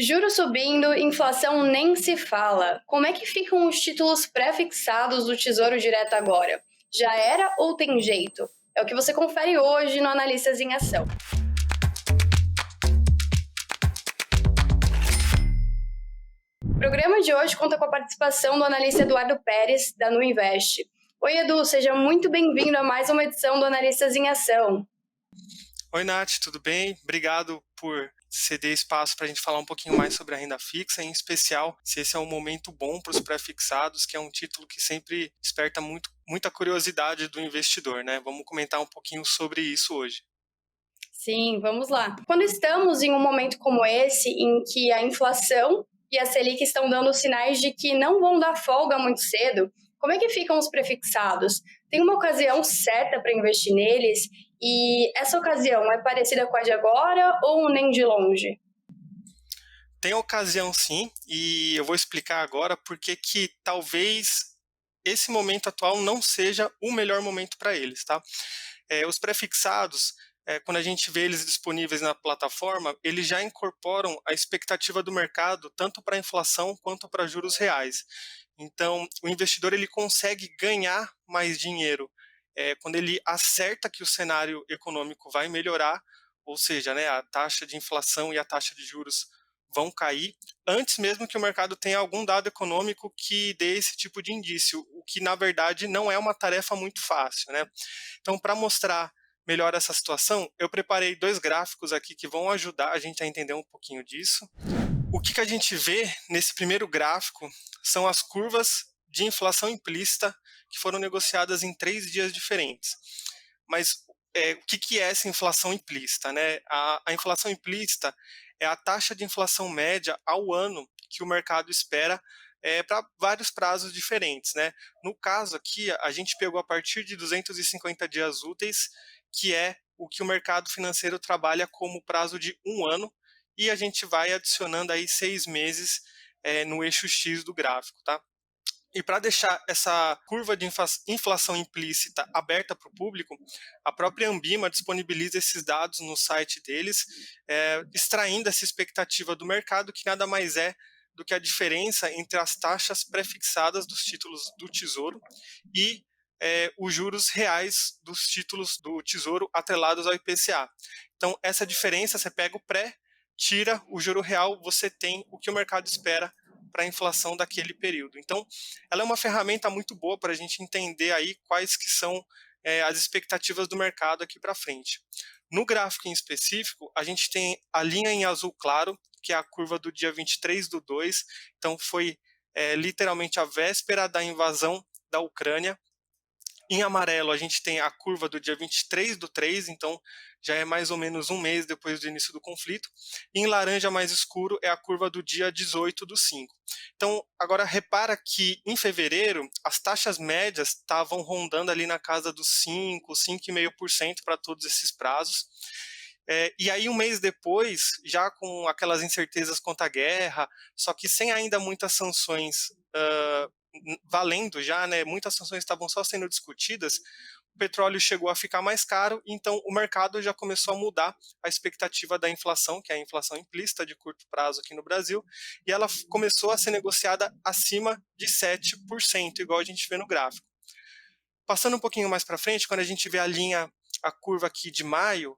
Juros subindo, inflação nem se fala. Como é que ficam os títulos pré-fixados do Tesouro Direto agora? Já era ou tem jeito? É o que você confere hoje no Analistas em Ação. O programa de hoje conta com a participação do analista Eduardo Pérez, da Nuinvest. Oi, Edu, seja muito bem-vindo a mais uma edição do Analistas em Ação. Oi, Nath, tudo bem? Obrigado por ceder espaço para a gente falar um pouquinho mais sobre a renda fixa, em especial se esse é um momento bom para os pré-fixados, que é um título que sempre desperta muita curiosidade do investidor, né? Vamos comentar um pouquinho sobre isso hoje. Sim, vamos lá. Quando estamos em um momento como esse, em que a inflação e a Selic estão dando sinais de que não vão dar folga muito cedo, como é que ficam os prefixados? Tem uma ocasião certa para investir neles? E essa ocasião é parecida com a de agora ou nem de longe? Tem ocasião sim, e eu vou explicar agora porque que talvez esse momento atual não seja o melhor momento para eles, tá? Os prefixados, quando a gente vê eles disponíveis na plataforma, eles já incorporam a expectativa do mercado tanto para a inflação quanto para juros reais. Então, o investidor ele consegue ganhar mais dinheiro quando ele acerta que o cenário econômico vai melhorar, ou seja, né, a taxa de inflação e a taxa de juros vão cair, antes mesmo que o mercado tenha algum dado econômico que dê esse tipo de indício, o que na verdade não é uma tarefa muito fácil, né? Então, para mostrar melhor essa situação, eu preparei dois gráficos aqui que vão ajudar a gente a entender um pouquinho disso. O que a gente vê nesse primeiro gráfico são as curvas de inflação implícita que foram negociadas em 3 dias diferentes. Mas o que é essa inflação implícita, né? A inflação implícita é a taxa de inflação média ao ano que o mercado espera para vários prazos diferentes, né? No caso aqui, a gente pegou a partir de 250 dias úteis, que é o que o mercado financeiro trabalha como prazo de um ano, e a gente vai adicionando aí 6 meses no eixo X do gráfico, tá? E para deixar essa curva de inflação implícita aberta para o público, a própria Ambima disponibiliza esses dados no site deles, extraindo essa expectativa do mercado, que nada mais é do que a diferença entre as taxas prefixadas dos títulos do Tesouro e os juros reais dos títulos do Tesouro atrelados ao IPCA. Então, essa diferença, você pega o pré, tira o juro real, você tem o que o mercado espera para a inflação daquele período. Então, ela é uma ferramenta muito boa para a gente entender aí quais que são as expectativas do mercado aqui para frente. No gráfico em específico, a gente tem a linha em azul claro, que é a curva do dia 23/2, então foi literalmente a véspera da invasão da Ucrânia. Em amarelo, a gente tem a curva do dia 23/3, então já é mais ou menos um mês depois do início do conflito. E em laranja mais escuro é a curva do dia 18/5. Então, agora repara que em fevereiro, as taxas médias estavam rondando ali na casa dos 5, 5,5% para todos esses prazos. E aí, um mês depois, já com aquelas incertezas quanto à guerra, só que sem ainda muitas sanções valendo já, né, muitas sanções estavam só sendo discutidas, o petróleo chegou a ficar mais caro, então o mercado já começou a mudar a expectativa da inflação, que é a inflação implícita de curto prazo aqui no Brasil, e ela começou a ser negociada acima de 7%, igual a gente vê no gráfico. Passando um pouquinho mais para frente, quando a gente vê a curva aqui de maio,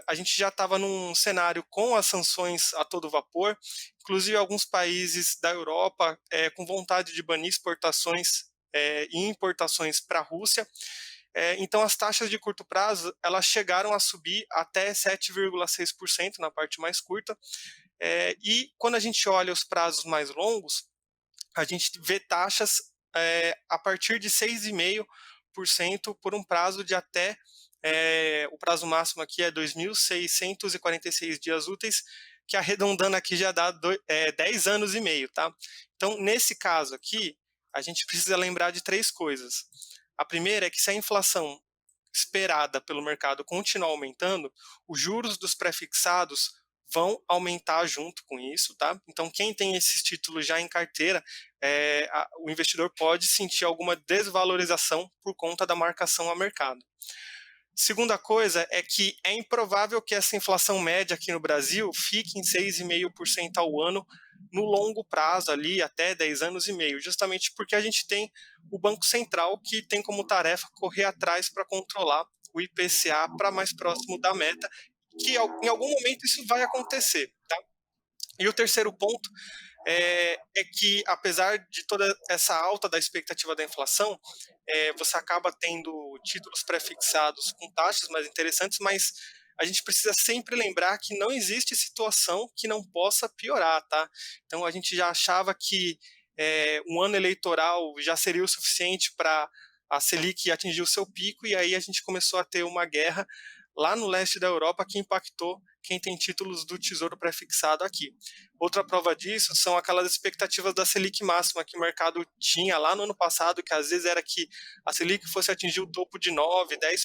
a gente já estava num cenário com as sanções a todo vapor, inclusive alguns países da Europa com vontade de banir exportações e importações para a Rússia. Então, as taxas de curto prazo elas chegaram a subir até 7,6% na parte mais curta. E quando a gente olha os prazos mais longos, a gente vê taxas a partir de 6,5% por um prazo de até o prazo máximo aqui é 2.646 dias úteis, que arredondando aqui já dá 10 anos e meio, tá? Então, nesse caso aqui, a gente precisa lembrar de três coisas. A primeira é que se a inflação esperada pelo mercado continuar aumentando, os juros dos prefixados vão aumentar junto com isso, tá? Então, quem tem esses títulos já em carteira, o investidor pode sentir alguma desvalorização por conta da marcação a mercado. Segunda coisa é que é improvável que essa inflação média aqui no Brasil fique em 6,5% ao ano no longo prazo, ali até 10 anos e meio, justamente porque a gente tem o Banco Central que tem como tarefa correr atrás para controlar o IPCA para mais próximo da meta, que em algum momento isso vai acontecer. Tá? E o terceiro ponto é que, apesar de toda essa alta da expectativa da inflação, você acaba tendo títulos pré-fixados com taxas mais interessantes, mas a gente precisa sempre lembrar que não existe situação que não possa piorar, tá? Então a gente já achava que um ano eleitoral já seria o suficiente para a Selic atingir o seu pico, e aí a gente começou a ter uma guerra lá no leste da Europa que impactou quem tem títulos do Tesouro pré-fixado aqui. Outra prova disso são aquelas expectativas da Selic máxima que o mercado tinha lá no ano passado, que às vezes era que a Selic fosse atingir o topo de 9%, 10%,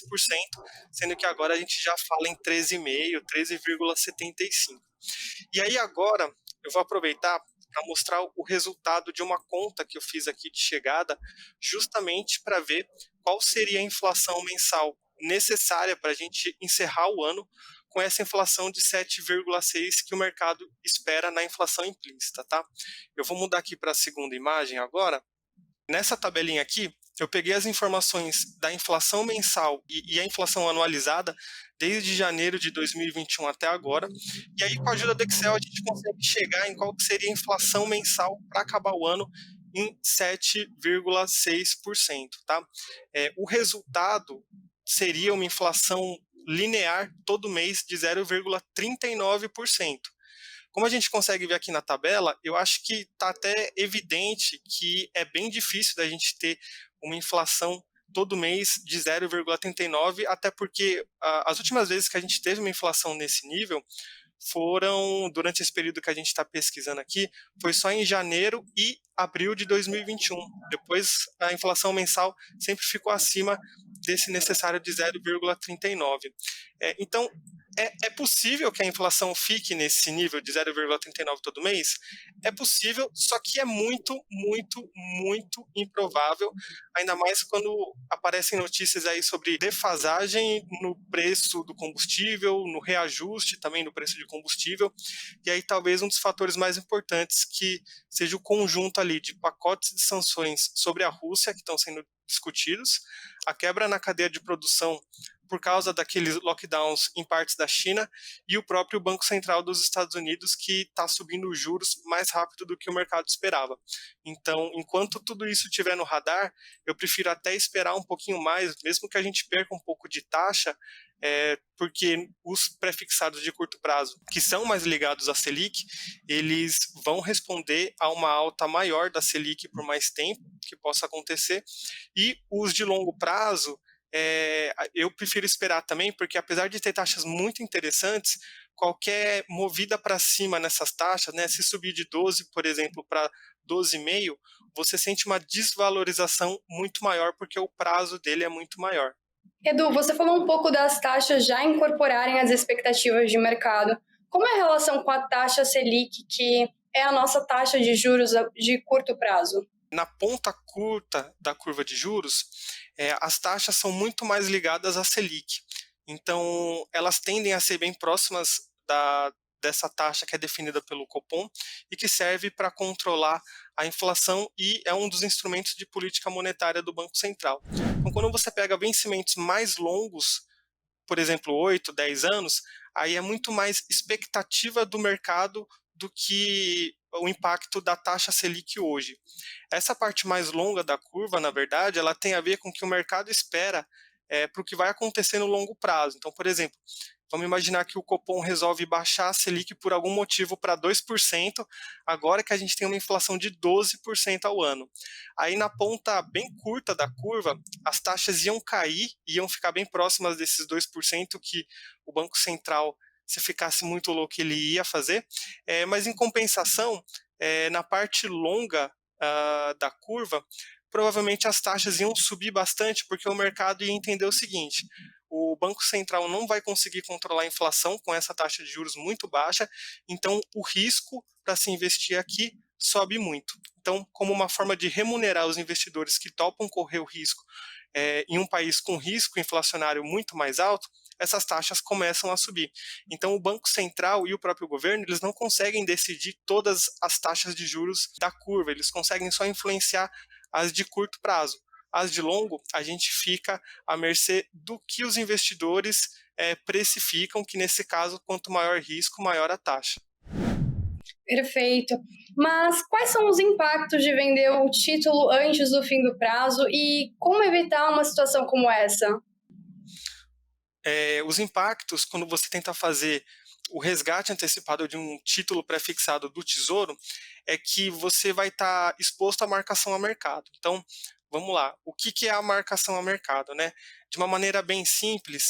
sendo que agora a gente já fala em 13,5%, 13,75%. E aí agora eu vou aproveitar para mostrar o resultado de uma conta que eu fiz aqui de chegada, justamente para ver qual seria a inflação mensal necessária para a gente encerrar o ano com essa inflação de 7,6 que o mercado espera na inflação implícita, tá? Eu vou mudar aqui para a segunda imagem agora. Nessa tabelinha aqui, eu peguei as informações da inflação mensal e a inflação anualizada desde janeiro de 2021 até agora, e aí com a ajuda do Excel a gente consegue chegar em qual seria a inflação mensal para acabar o ano em 7,6%, tá? O resultado seria uma inflação linear todo mês de 0,39%. Como a gente consegue ver aqui na tabela, eu acho que está até evidente que é bem difícil da gente ter uma inflação todo mês de 0,39, até porque as últimas vezes que a gente teve uma inflação nesse nível foram, durante esse período que a gente está pesquisando aqui, foi só em janeiro e abril de 2021. Depois, a inflação mensal sempre ficou acima desse necessário de 0,39. Então, é possível que a inflação fique nesse nível de 0,39 todo mês? É possível, só que é muito, muito, muito improvável, ainda mais quando aparecem notícias aí sobre defasagem no preço do combustível, no reajuste também no preço de combustível, e aí talvez um dos fatores mais importantes que seja o conjunto ali de pacotes de sanções sobre a Rússia que estão sendo discutidos, a quebra na cadeia de produção por causa daqueles lockdowns em partes da China e o próprio Banco Central dos Estados Unidos que está subindo os juros mais rápido do que o mercado esperava. Então, enquanto tudo isso estiver no radar, eu prefiro até esperar um pouquinho mais, mesmo que a gente perca um pouco de taxa, porque os prefixados de curto prazo, que são mais ligados à Selic, eles vão responder a uma alta maior da Selic por mais tempo que possa acontecer, e os de longo prazo, eu prefiro esperar também, porque apesar de ter taxas muito interessantes, qualquer movida para cima nessas taxas, né, se subir de 12, por exemplo, para 12,5, você sente uma desvalorização muito maior, porque o prazo dele é muito maior. Edu, você falou um pouco das taxas já incorporarem as expectativas de mercado. Como é a relação com a taxa Selic, que é a nossa taxa de juros de curto prazo? Na ponta curta da curva de juros, as taxas são muito mais ligadas à Selic. Então, elas tendem a ser bem próximas dessa taxa que é definida pelo Copom e que serve para controlar a inflação e é um dos instrumentos de política monetária do Banco Central. Então, quando você pega vencimentos mais longos, por exemplo, 8, 10 anos, aí é muito mais expectativa do mercado do que o impacto da taxa Selic hoje. Essa parte mais longa da curva, na verdade, ela tem a ver com o que o mercado espera para o que vai acontecer no longo prazo. Então, por exemplo, vamos imaginar que o Copom resolve baixar a Selic por algum motivo para 2%, agora que a gente tem uma inflação de 12% ao ano. Aí na ponta bem curta da curva, as taxas iam cair, iam ficar bem próximas desses 2% que o Banco Central, se ficasse muito louco, ele ia fazer, mas em compensação, na parte longa da curva, provavelmente as taxas iam subir bastante, porque o mercado ia entender o seguinte: o Banco Central não vai conseguir controlar a inflação com essa taxa de juros muito baixa, então o risco para se investir aqui sobe muito. Então, como uma forma de remunerar os investidores que topam correr o risco em um país com risco inflacionário muito mais alto, essas taxas começam a subir. Então, o Banco Central e o próprio governo, eles não conseguem decidir todas as taxas de juros da curva, eles conseguem só influenciar as de curto prazo. As de longo, a gente fica à mercê do que os investidores precificam, que nesse caso, quanto maior risco, maior a taxa. Perfeito. Mas quais são os impactos de vender o título antes do fim do prazo e como evitar uma situação como essa? Os impactos, quando você tenta fazer o resgate antecipado de um título pré-fixado do Tesouro, é que você vai estar exposto à marcação a mercado. Então, vamos lá. O que é a marcação a mercado, né? De uma maneira bem simples,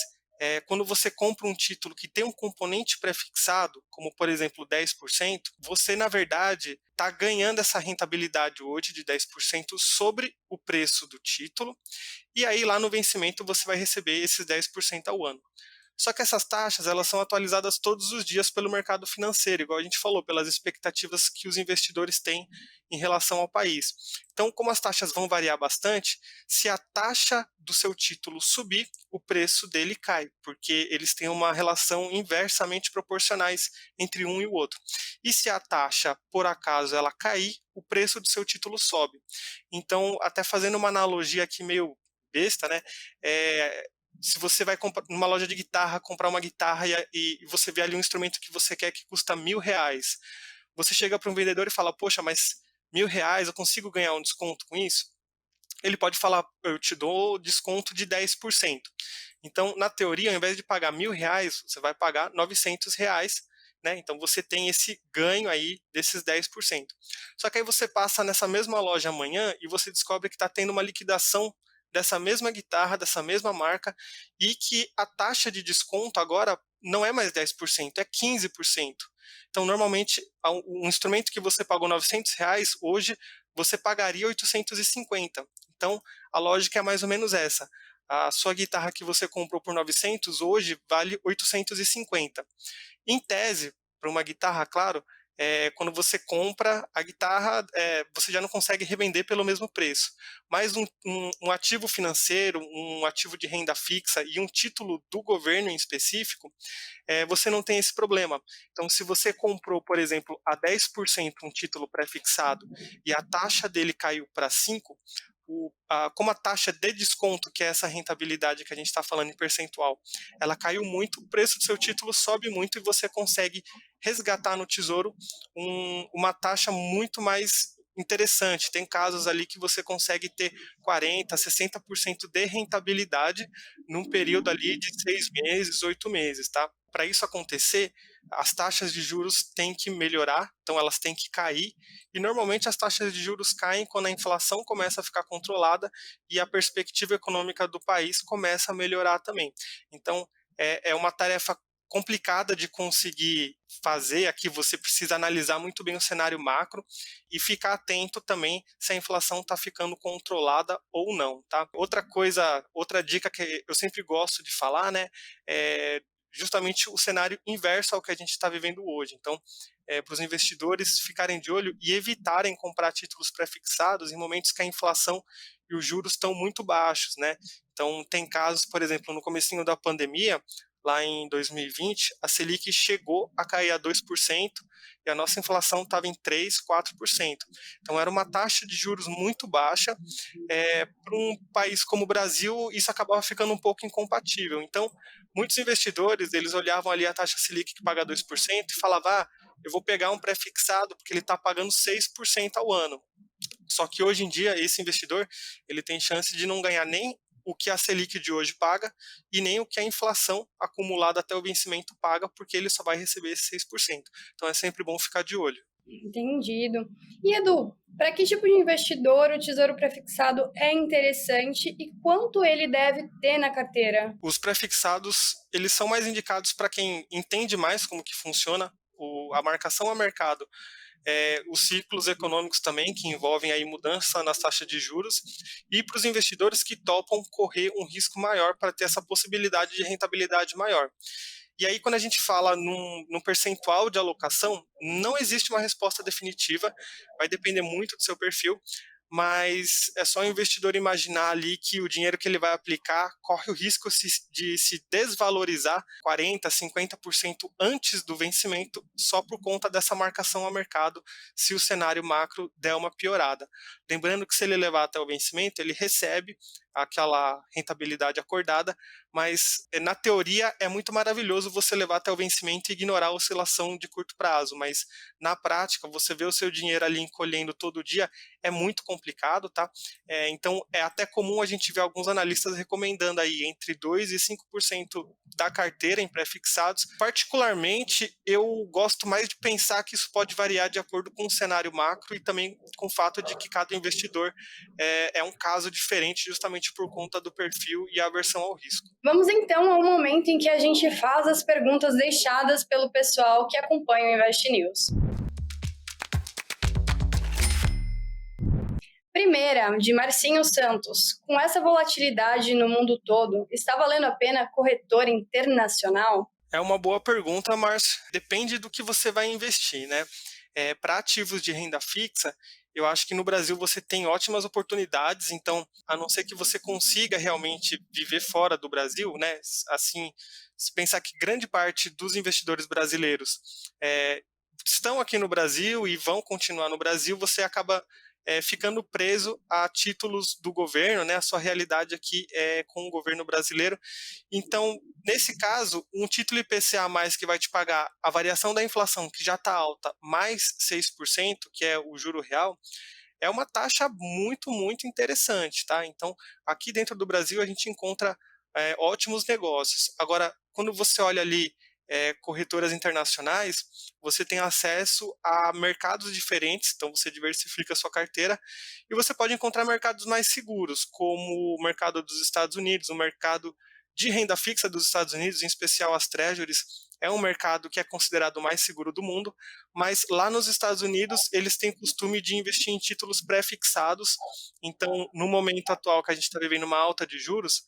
quando você compra um título que tem um componente pré-fixado, como por exemplo 10%, você na verdade está ganhando essa rentabilidade hoje de 10% sobre o preço do título, e aí lá no vencimento você vai receber esses 10% ao ano. Só que essas taxas, elas são atualizadas todos os dias pelo mercado financeiro, igual a gente falou, pelas expectativas que os investidores têm em relação ao país. Então, como as taxas vão variar bastante, se a taxa do seu título subir, o preço dele cai, porque eles têm uma relação inversamente proporcionais entre um e o outro. E se a taxa, por acaso, ela cair, o preço do seu título sobe. Então, até fazendo uma analogia aqui meio besta, né? Se você vai numa loja de guitarra comprar uma guitarra e você vê ali um instrumento que você quer que custa R$ 1.000, você chega para um vendedor e fala, poxa, mas R$ 1.000, eu consigo ganhar um desconto com isso? Ele pode falar, eu te dou desconto de 10%. Então, na teoria, ao invés de pagar R$ 1.000, você vai pagar R$ 900, né? Então você tem esse ganho aí desses 10%. Só que aí você passa nessa mesma loja amanhã e você descobre que está tendo uma liquidação dessa mesma guitarra, dessa mesma marca, e que a taxa de desconto agora não é mais 10%, é 15%. Então, normalmente, um instrumento que você pagou R$ 900, hoje você pagaria 850. Então, a lógica é mais ou menos essa. A sua guitarra que você comprou por 900, hoje vale 850. Em tese, para uma guitarra, claro, quando você compra a guitarra, você já não consegue revender pelo mesmo preço. Mas um ativo financeiro, um ativo de renda fixa e um título do governo em específico, você não tem esse problema. Então, se você comprou, por exemplo, a 10% um título pré-fixado e a taxa dele caiu para 5%, como a taxa de desconto, que é essa rentabilidade que a gente está falando em percentual, ela caiu muito, o preço do seu título sobe muito e você consegue resgatar no Tesouro uma taxa muito mais interessante. Tem casos ali que você consegue ter 40%, 60% de rentabilidade num período ali de 6 meses, 8 meses, tá? Para isso acontecer, as taxas de juros têm que melhorar, então elas têm que cair, e normalmente as taxas de juros caem quando a inflação começa a ficar controlada e a perspectiva econômica do país começa a melhorar também. Então, é uma tarefa complicada de conseguir fazer. Aqui você precisa analisar muito bem o cenário macro e ficar atento também se a inflação está ficando controlada ou não, tá? Outra dica que eu sempre gosto de falar, né, é justamente o cenário inverso ao que a gente está vivendo hoje. Então, para os investidores ficarem de olho e evitarem comprar títulos pré-fixados em momentos que a inflação e os juros estão muito baixos, né? Então, tem casos, por exemplo, no comecinho da pandemia, lá em 2020, a Selic chegou a cair a 2% e a nossa inflação estava em 3%, 4%. Então, era uma taxa de juros muito baixa. Para um país como o Brasil, isso acabava ficando um pouco incompatível. Então, muitos investidores, eles olhavam ali a taxa Selic que paga 2% e falavam, eu vou pegar um pré-fixado porque ele está pagando 6% ao ano. Só que hoje em dia, esse investidor, ele tem chance de não ganhar nem o que a Selic de hoje paga e nem o que a inflação acumulada até o vencimento paga, porque ele só vai receber esse 6%. Então é sempre bom ficar de olho. Entendido. E Edu, para que tipo de investidor o tesouro prefixado é interessante e quanto ele deve ter na carteira? Os prefixados, eles são mais indicados para quem entende mais como que funciona a marcação a mercado, os ciclos econômicos também, que envolvem aí mudança nas taxas de juros, e para os investidores que topam correr um risco maior para ter essa possibilidade de rentabilidade maior. E aí, quando a gente fala num percentual de alocação, não existe uma resposta definitiva, vai depender muito do seu perfil, mas é só o investidor imaginar ali que o dinheiro que ele vai aplicar corre o risco de se desvalorizar 40%, 50% antes do vencimento, só por conta dessa marcação ao mercado, se o cenário macro der uma piorada. Lembrando que se ele levar até o vencimento, ele recebe aquela rentabilidade acordada, mas na teoria é muito maravilhoso você levar até o vencimento e ignorar a oscilação de curto prazo, mas na prática, você vê o seu dinheiro ali encolhendo todo dia, é muito complicado, tá? Então, é até comum a gente ver alguns analistas recomendando aí entre 2% e 5% da carteira em pré-fixados. Particularmente, eu gosto mais de pensar que isso pode variar de acordo com o cenário macro e também com o fato de que cada investidor é um caso diferente justamente por conta do perfil e aversão ao risco. Vamos então ao momento em que a gente faz as perguntas deixadas pelo pessoal que acompanha o Invest News. Primeira, de Marcinho Santos. Com essa volatilidade no mundo todo, está valendo a pena corretora internacional? É uma boa pergunta, Márcio. Depende do que você vai investir, né? Para ativos de renda fixa, eu acho que no Brasil você tem ótimas oportunidades, então, a não ser que você consiga realmente viver fora do Brasil, né? Assim, se pensar que grande parte dos investidores brasileiros estão aqui no Brasil e vão continuar no Brasil, você acaba ficando preso a títulos do governo, né? A sua realidade aqui é com o governo brasileiro. Então, nesse caso, um título IPCA mais que vai te pagar a variação da inflação, que já está alta, mais 6%, que é o juro real, é uma taxa muito, muito interessante, tá? Então, aqui dentro do Brasil, a gente encontra ótimos negócios. Agora, quando você olha ali corretoras internacionais, você tem acesso a mercados diferentes, então você diversifica a sua carteira e você pode encontrar mercados mais seguros, como o mercado dos Estados Unidos, o mercado de renda fixa dos Estados Unidos, em especial as treasuries, é um mercado que é considerado o mais seguro do mundo, mas lá nos Estados Unidos eles têm costume de investir em títulos pré-fixados, então no momento atual que a gente está vivendo uma alta de juros,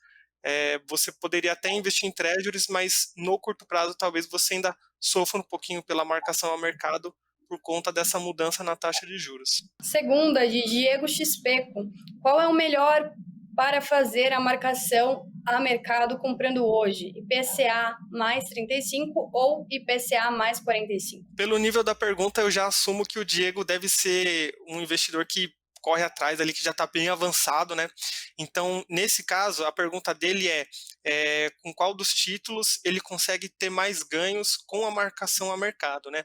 você poderia até investir em treasuries, mas no curto prazo talvez você ainda sofra um pouquinho pela marcação ao mercado por conta dessa mudança na taxa de juros. Segunda, de Diego Xpeco. Qual é o melhor para fazer a marcação a mercado comprando hoje? IPCA mais 35 ou IPCA mais 45? Pelo nível da pergunta, eu já assumo que o Diego deve ser um investidor que corre atrás ali, que já está bem avançado, né? Então, nesse caso, a pergunta dele com qual dos títulos ele consegue ter mais ganhos com a marcação a mercado, né?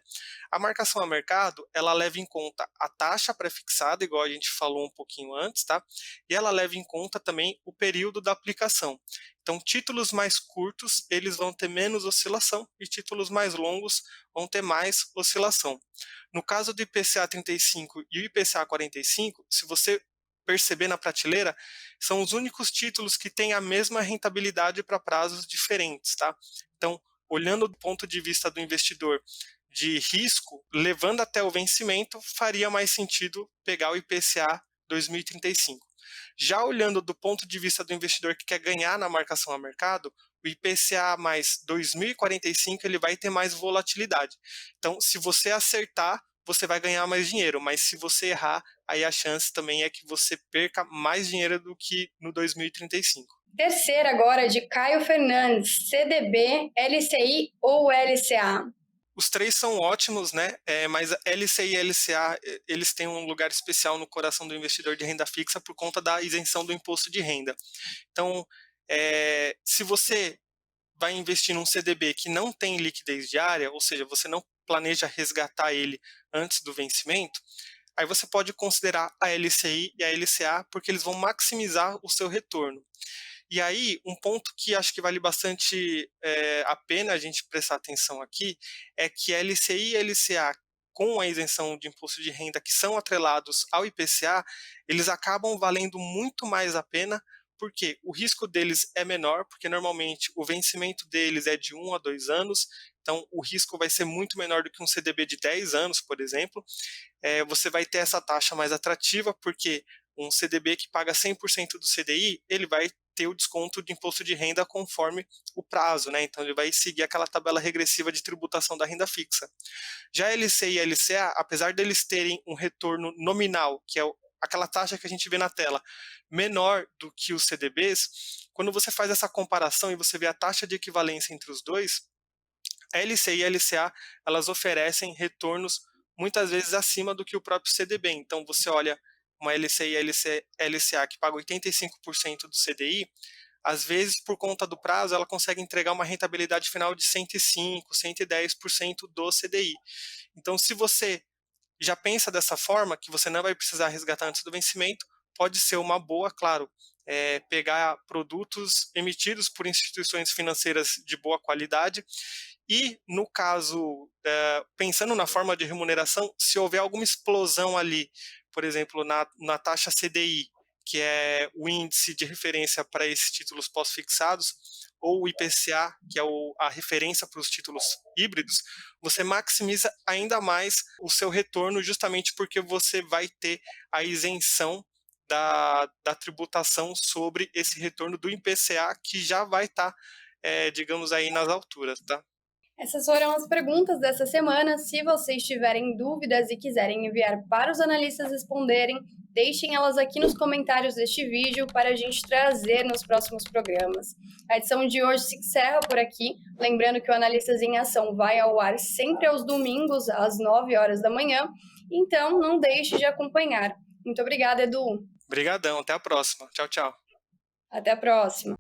A marcação a mercado, ela leva em conta a taxa pré-fixada, igual a gente falou um pouquinho antes, tá? E ela leva em conta também o período da aplicação. Então, títulos mais curtos, eles vão ter menos oscilação e títulos mais longos vão ter mais oscilação. No caso do IPCA 35 e o IPCA 45, se você perceber na prateleira, são os únicos títulos que têm a mesma rentabilidade para prazos diferentes, tá? Então, olhando do ponto de vista do investidor de risco, levando até o vencimento, faria mais sentido pegar o IPCA 2035. Já olhando do ponto de vista do investidor que quer ganhar na marcação a mercado, o IPCA mais 2045 ele vai ter mais volatilidade. Então, se você acertar, você vai ganhar mais dinheiro, mas se você errar, aí a chance também é que você perca mais dinheiro do que no 2035. Terceira agora, de Caio Fernandes. CDB, LCI ou LCA? Os três são ótimos, né? Mas LCI e LCA, eles têm um lugar especial no coração do investidor de renda fixa por conta da isenção do imposto de renda. Então, se você vai investir num CDB que não tem liquidez diária, ou seja, você não planeja resgatar ele antes do vencimento, aí você pode considerar a LCI e a LCA, porque eles vão maximizar o seu retorno. E aí, um ponto que acho que vale bastante a pena a gente prestar atenção aqui é que a LCI e a LCA, com a isenção de imposto de renda, que são atrelados ao IPCA, eles acabam valendo muito mais a pena, porque o risco deles é menor, porque normalmente o vencimento deles é de 1 a 2 anos, então o risco vai ser muito menor do que um CDB de 10 anos, por exemplo. Você vai ter essa taxa mais atrativa, porque um CDB que paga 100% do CDI, ele vai ter o desconto de imposto de renda conforme o prazo, né? Então ele vai seguir aquela tabela regressiva de tributação da renda fixa. Já a LCI e a LCA, apesar deles terem um retorno nominal, que é aquela taxa que a gente vê na tela, menor do que os CDBs, quando você faz essa comparação e você vê a taxa de equivalência entre os dois, a LCI e a LCA, elas oferecem retornos muitas vezes acima do que o próprio CDB. Então, você olha uma LCI e LCA que paga 85% do CDI, às vezes, por conta do prazo, ela consegue entregar uma rentabilidade final de 105%, 110% do CDI. Então, se você já pensa dessa forma, que você não vai precisar resgatar antes do vencimento, pode ser uma boa, claro, pegar produtos emitidos por instituições financeiras de boa qualidade e, no caso, pensando na forma de remuneração, se houver alguma explosão ali, por exemplo, na taxa CDI, que é o índice de referência para esses títulos pós-fixados, ou o IPCA, que é a referência para os títulos híbridos, você maximiza ainda mais o seu retorno, justamente porque você vai ter a isenção da tributação sobre esse retorno do IPCA, que já vai estar, digamos aí, nas alturas, tá? Essas foram as perguntas dessa semana. Se vocês tiverem dúvidas e quiserem enviar para os analistas responderem, deixem elas aqui nos comentários deste vídeo para a gente trazer nos próximos programas. A edição de hoje se encerra por aqui. Lembrando que o Analistas em Ação vai ao ar sempre aos domingos, às 9 horas da manhã. Então, não deixe de acompanhar. Muito obrigada, Edu. Obrigadão, até a próxima. Tchau, tchau. Até a próxima.